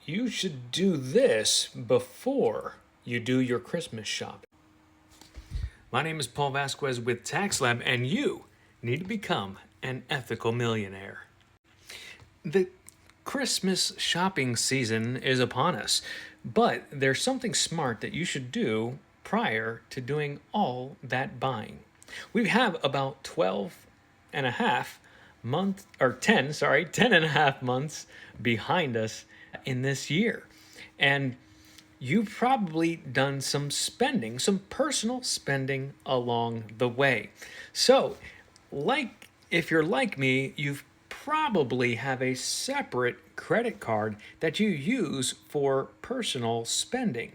you should do this before you do your Christmas shopping. My name is Paul Vasquez with Tax Lab, and you need to become an ethical millionaire. The Christmas shopping season is upon us, but there's something smart that you should do prior to doing all that buying. We have about 12 and a half months, or 10, sorry, 10 and a half months behind us in this year. And you've probably done some spending, some personal spending along the way. So, if you're like me, you've probably have a separate credit card that you use for personal spending.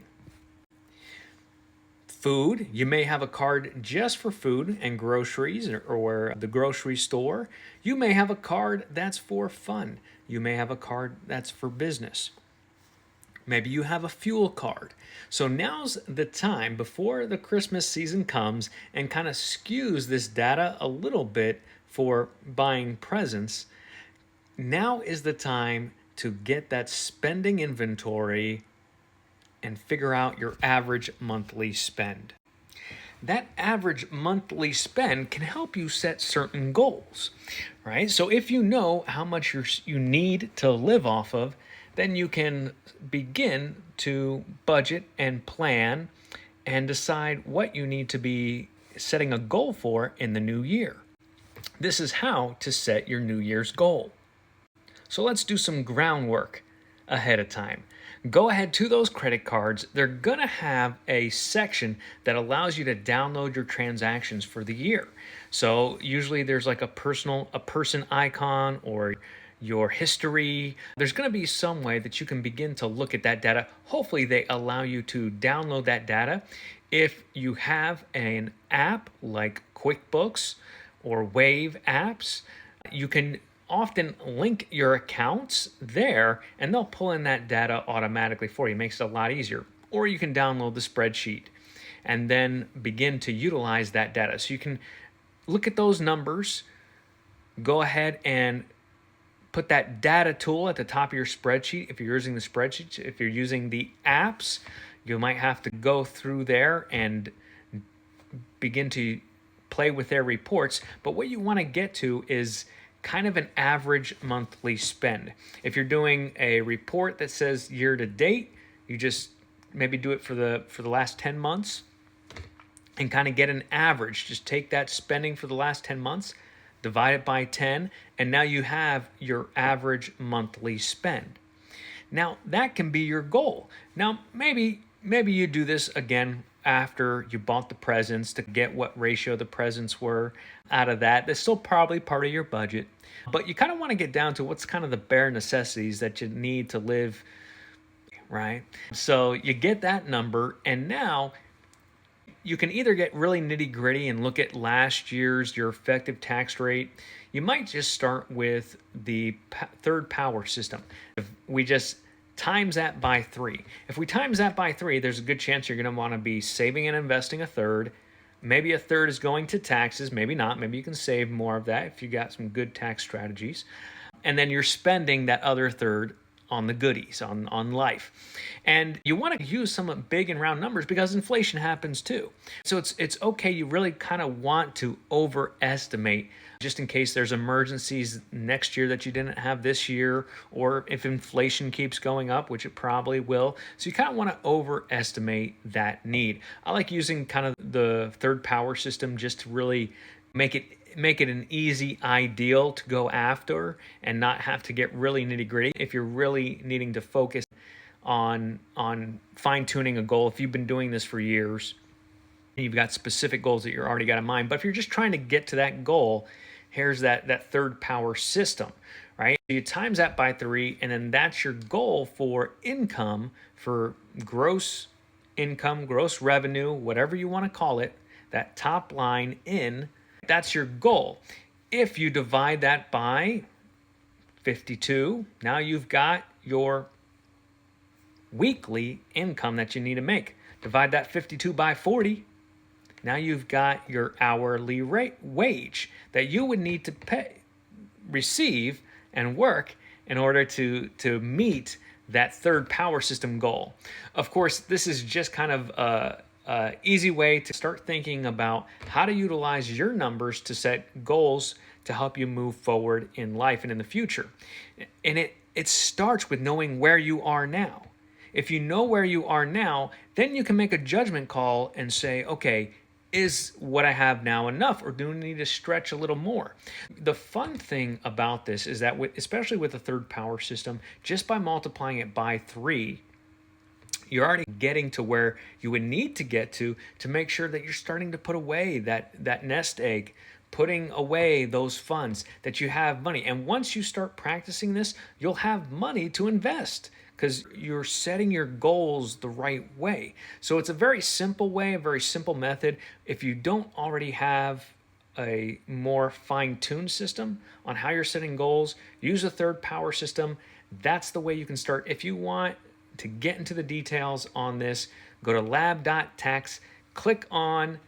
Food, you may have a card just for food and groceries or the grocery store. You may have a card that's for fun. You may have a card that's for business. Maybe you have a fuel card. So now's the time before the Christmas season comes and kind of skews this data a little bit for buying presents. Now is the time to get that spending inventory and figure out your average monthly spend. That average monthly spend can help you set certain goals, right? So if you know how much you need to live off of, then you can begin to budget and plan and decide what you need to be setting a goal for in the new year. This is how to set your New Year's goal. So let's do some groundwork ahead of time. Go ahead to those credit cards. They're going to have a section that allows you to download your transactions for the year. So usually there's like a person icon or your history. There's going to be some way that you can begin to look at that data. Hopefully they allow you to download that data. If you have an app like QuickBooks or Wave apps, you can often link your accounts there and they'll pull in that data automatically for you. It makes it a lot easier. Or you can download the spreadsheet and then begin to utilize that data. So you can look at those numbers, go ahead and put that data tool at the top of your spreadsheet. If you're using the spreadsheets, if you're using the apps, you might have to go through there and begin to play with their reports. But what you want to get to is kind of an average monthly spend. If you're doing a report that says year to date, you just maybe do it for the last 10 months and kind of get an average. Just take that spending for the last 10 months, divide it by 10, and now you have your average monthly spend. Now, that can be your goal. Now, maybe you do this again after you bought the presents to get what ratio the presents were out of that. That's still probably part of your budget, but you kind of want to get down to what's kind of the bare necessities that you need to live, right? So you get that number, and now you can either get really nitty gritty and look at last year's, your effective tax rate. You might just start with the third power system. If we just times that by 3. If we times that by 3, there's a good chance you're going to want to be saving and investing a third. Maybe a third is going to taxes, maybe not. Maybe you can save more of that if you got some good tax strategies. And then you're spending that other third on the goodies, on life. And you want to use some big and round numbers because inflation happens too. So it's okay, you really kind of want to overestimate just in case there's emergencies next year that you didn't have this year, or if inflation keeps going up, which it probably will. So you kind of want to overestimate that need. I like using kind of the third power system just to really make it an easy ideal to go after and not have to get really nitty gritty. If you're really needing to focus on fine tuning a goal, if you've been doing this for years, you've got specific goals that you're already got in mind. But if you're just trying to get to that goal, here's that third power system, right? You times that by 3, and then that's your goal for income, for gross income, gross revenue, whatever you want to call it, that top line in. That's your goal. If you divide that by 52, now you've got your weekly income that you need to make. Divide that 52 by 40. Now you've got your hourly wage that you would need to receive and work in order to meet that third power system goal. Of course, this is just kind of a easy way to start thinking about how to utilize your numbers to set goals to help you move forward in life and in the future. And it starts with knowing where you are now. If you know where you are now, then you can make a judgment call and say, okay, is what I have now enough, or do I need to stretch a little more? The fun thing about this is that, especially with the third power system, just by multiplying it by 3, you're already getting to where you would need to get to make sure that you're starting to put away that nest egg, putting away those funds, that you have money. And once you start practicing this, you'll have money to invest because you're setting your goals the right way. So it's a very simple way, a very simple method. If you don't already have a more fine-tuned system on how you're setting goals, use a third power system. That's the way you can start. If you want to get into the details on this, go to lab.tax, click on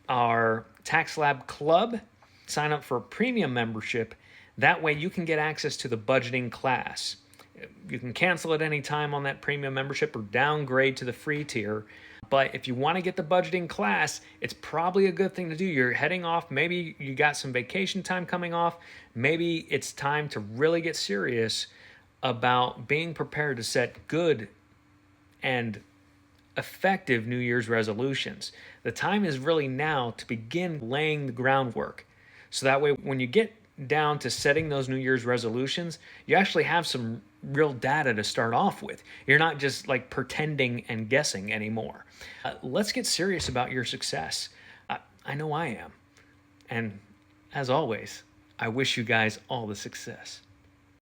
our Tax Lab Club, sign up for a premium membership. That way you can get access to the budgeting class. You can cancel at any time on that premium membership or downgrade to the free tier. But if you want to get the budgeting class, it's probably a good thing to do. You're heading off. Maybe you got some vacation time coming off. Maybe it's time to really get serious about being prepared to set good and effective New Year's resolutions. The time is really now to begin laying the groundwork. So that way, when you get down to setting those New Year's resolutions, you actually have some real data to start off with. You're not just like pretending and guessing anymore. Let's get serious about your success. I know I am. And as always, I wish you guys all the success.